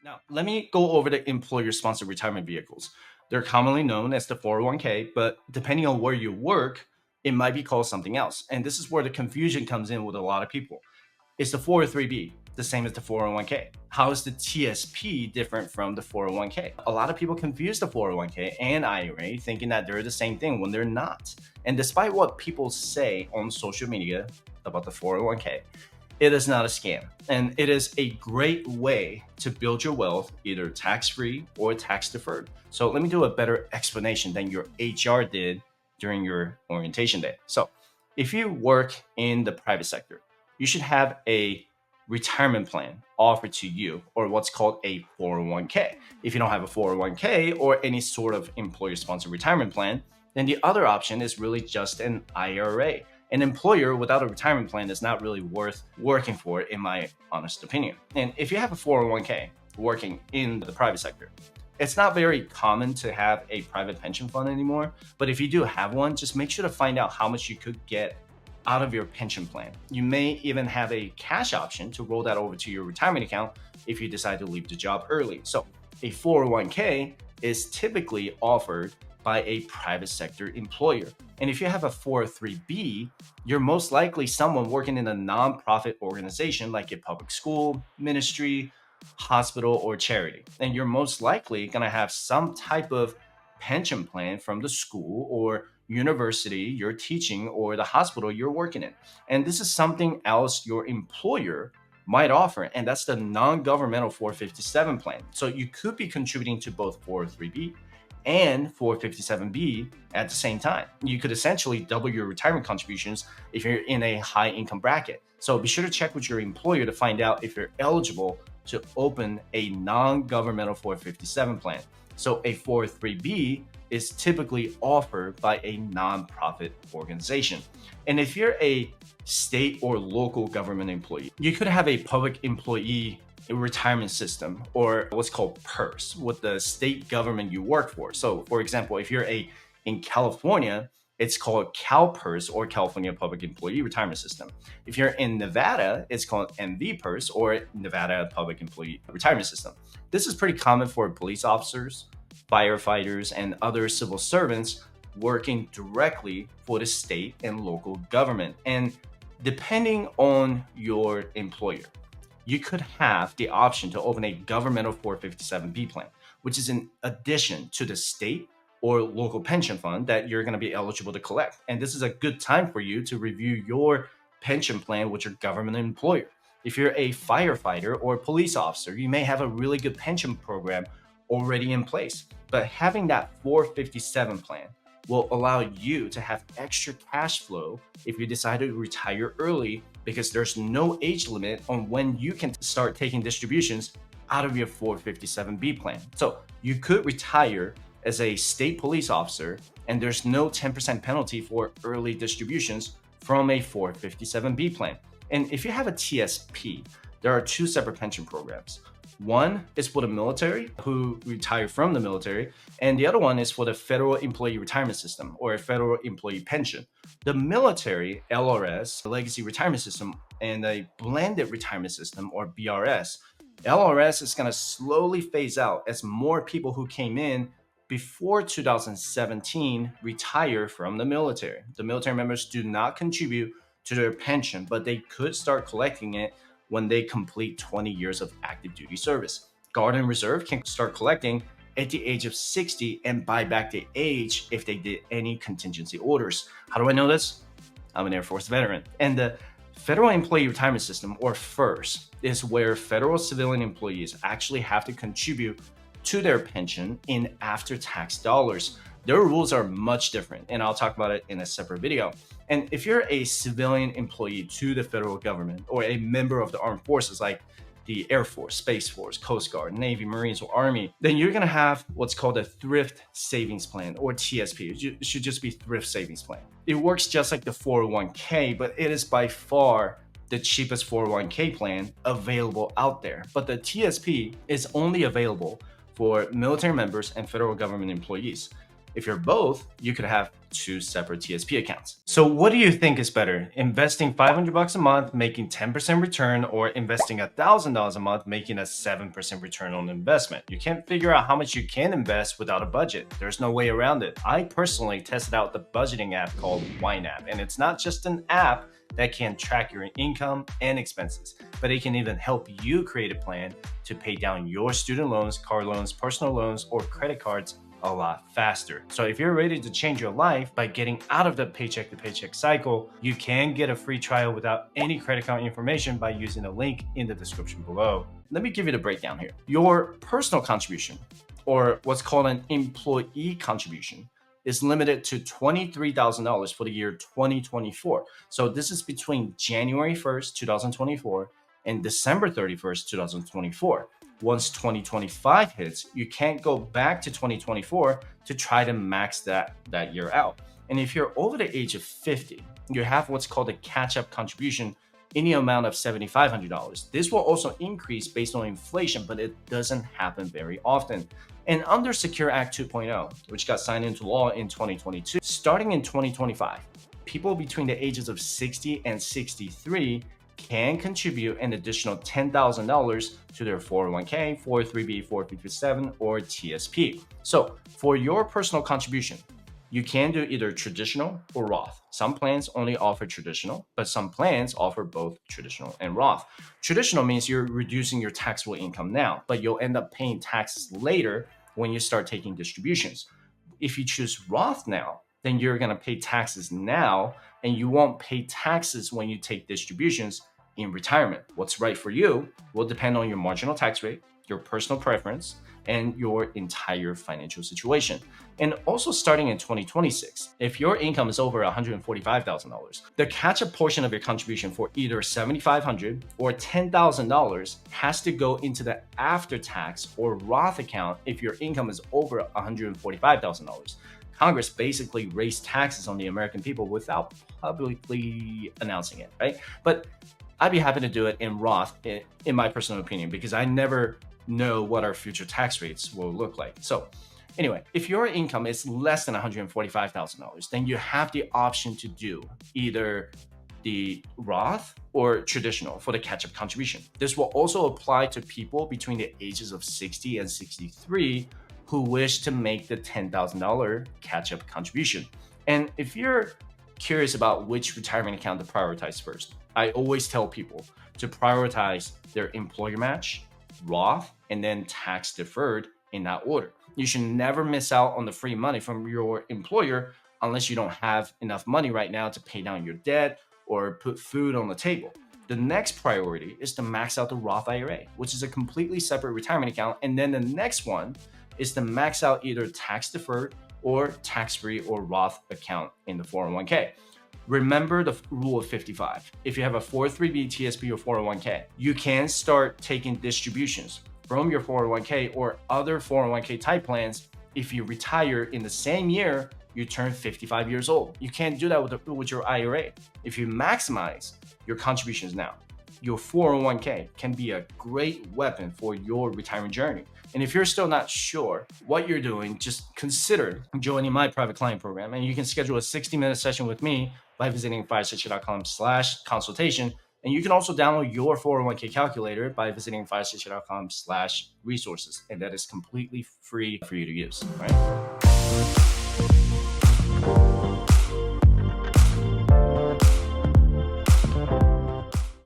Now, let me go over the employer-sponsored retirement vehicles. They're commonly known as the 401k, but depending on where you work, it might be called something else. And this is where the confusion comes in with a lot of people. Is the 403b the same as the 401k? How is the TSP different from the 401k? A lot of people confuse the 401k and IRA thinking that they're the same thing when they're not. And despite what people say on social media about the 401k, it is not a scam, and it is a great way to build your wealth, either tax-free or tax-deferred. So let me do a better explanation than your HR did during your orientation day. So if you work in the private sector, you should have a retirement plan offered to you, or what's called a 401k. If you don't have a 401k or any sort of employer-sponsored retirement plan, then the other option is really just an IRA. An employer without a retirement plan is not really worth working for, in my honest opinion. And if you have a 401k working in the private sector, it's not very common to have a private pension fund anymore. But if you do have one, just make sure to find out how much you could get out of your pension plan. You may even have a cash option to roll that over to your retirement account if you decide to leave the job early. So a 401k is typically offered by a private sector employer. And if you have a 403b, you're most likely someone working in a nonprofit organization like a public school, ministry, hospital, or charity. And you're most likely going to have some type of pension plan from the school or university you're teaching or the hospital you're working in. And this is something else your employer might offer, and that's the non-governmental 457 plan. So you could be contributing to both 403b and 457b at the same time. You could essentially double your retirement contributions if you're in a high income bracket. So be sure to check with your employer to find out if you're eligible to open a non-governmental 457 plan. So a 403b is typically offered by a nonprofit organization. And if you're a state or local government employee, you could have a public employee retirement system, or what's called PERS, with the state government you work for. So for example, if you're in California, it's called CalPERS, or California Public Employee Retirement System. If you're in Nevada, it's called NVPERS, or Nevada Public Employee Retirement System. This is pretty common for police officers, firefighters, and other civil servants working directly for the state and local government. And depending on your employer, you could have the option to open a governmental 457b plan, which is in addition to the state or local pension fund that you're going to be eligible to collect. And this is a good time for you to review your pension plan with your government employer. If you're a firefighter or police officer, you may have a really good pension program already in place. But having that 457 plan will allow you to have extra cash flow if you decide to retire early, because there's no age limit on when you can start taking distributions out of your 457b plan. So you could retire as a state police officer, and there's no 10% penalty for early distributions from a 457b plan. And if you have a TSP, there are two separate pension programs. One is for the military who retire from the military, and the other one is for the Federal Employee Retirement System, or a Federal Employee Pension. The military LRS, Legacy Retirement System, and a Blended Retirement System, or BRS. LRS is going to slowly phase out as more people who came in before 2017 retire from the military. The military members do not contribute to their pension, but they could start collecting it when they complete 20 years of active duty service. Guard and Reserve can start collecting at the age of 60 and buy back the age if they did any contingency orders. How do I know this? I'm an Air Force veteran. And the Federal Employee Retirement System, or FERS, is where federal civilian employees actually have to contribute to their pension in after-tax dollars. Their rules are much different, and I'll talk about it in a separate video. And if you're a civilian employee to the federal government, or a member of the armed forces like the Air Force, Space Force, Coast Guard, Navy, Marines, or Army, then you're gonna have what's called a Thrift Savings Plan, or TSP. It should just be Thrift Savings Plan. It works just like the 401k, but it is by far the cheapest 401k plan available out there. But the TSP is only available for military members and federal government employees. If you're both, you could have 2 separate TSP accounts. So what do you think is better? Investing $500 a month, making 10% return, or investing $1,000 a month, making a 7% return on investment? You can't figure out how much you can invest without a budget. There's no way around it. I personally tested out the budgeting app called YNAB, and it's not just an app that can track your income and expenses, but it can even help you create a plan to pay down your student loans, car loans, personal loans, or credit cards a lot faster. So if you're ready to change your life by getting out of the paycheck to paycheck cycle, you can get a free trial without any credit card information by using the link in the description below. Let me give you the breakdown here. Your personal contribution, or what's called an employee contribution, is limited to $23,000 for the year 2024. So this is between January 1st, 2024 and December 31st, 2024. Once 2025 hits, you can't go back to 2024 to try to max that year out. And if you're over the age of 50, you have what's called a catch-up contribution in the amount of $7,500. This will also increase based on inflation, but it doesn't happen very often. And under Secure Act 2.0, which got signed into law in 2022, starting in 2025, people between the ages of 60 and 63 can contribute an additional $10,000 to their 401k, 403b, 457, or TSP. So for your personal contribution, you can do either traditional or Roth. Some plans only offer traditional, but some plans offer both traditional and Roth. Traditional means you're reducing your taxable income now, but you'll end up paying taxes later when you start taking distributions. If you choose Roth now, then you're going to pay taxes now, and you won't pay taxes when you take distributions in retirement. What's right for you will depend on your marginal tax rate, your personal preference, and your entire financial situation. And also starting in 2026, if your income is over $145,000, the catch-up portion of your contribution for either $7,500 or $10,000 has to go into the after-tax or Roth account if your income is over $145,000. Congress basically raised taxes on the American people without publicly announcing it, right? But I'd be happy to do it in Roth, in my personal opinion, because I never know what our future tax rates will look like. So anyway, if your income is less than $145,000, then you have the option to do either the Roth or traditional for the catch-up contribution. This will also apply to people between the ages of 60 and 63 who wish to make the $10,000 catch-up contribution. And if you're curious about which retirement account to prioritize first, I always tell people to prioritize their employer match, Roth, and then tax deferred in that order. You should never miss out on the free money from your employer unless you don't have enough money right now to pay down your debt or put food on the table. The next priority is to max out the Roth IRA, which is a completely separate retirement account. And then the next one is to max out either tax deferred or tax-free or Roth account in the 401k. Remember the rule of 55. If you have a 403b, TSP, or 401k, you can start taking distributions from your 401k or other 401k type plans if you retire in the same year you turn 55 years old. You can't do that with your IRA. If you maximize your contributions now, your 401k can be a great weapon for your retirement journey. And if you're still not sure what you're doing, just consider joining my private client program. And you can schedule a 60-minute session with me by visiting firestation.com/consultation. And you can also download your 401k calculator by visiting firestation.com/resources. And that is completely free for you to use. All right?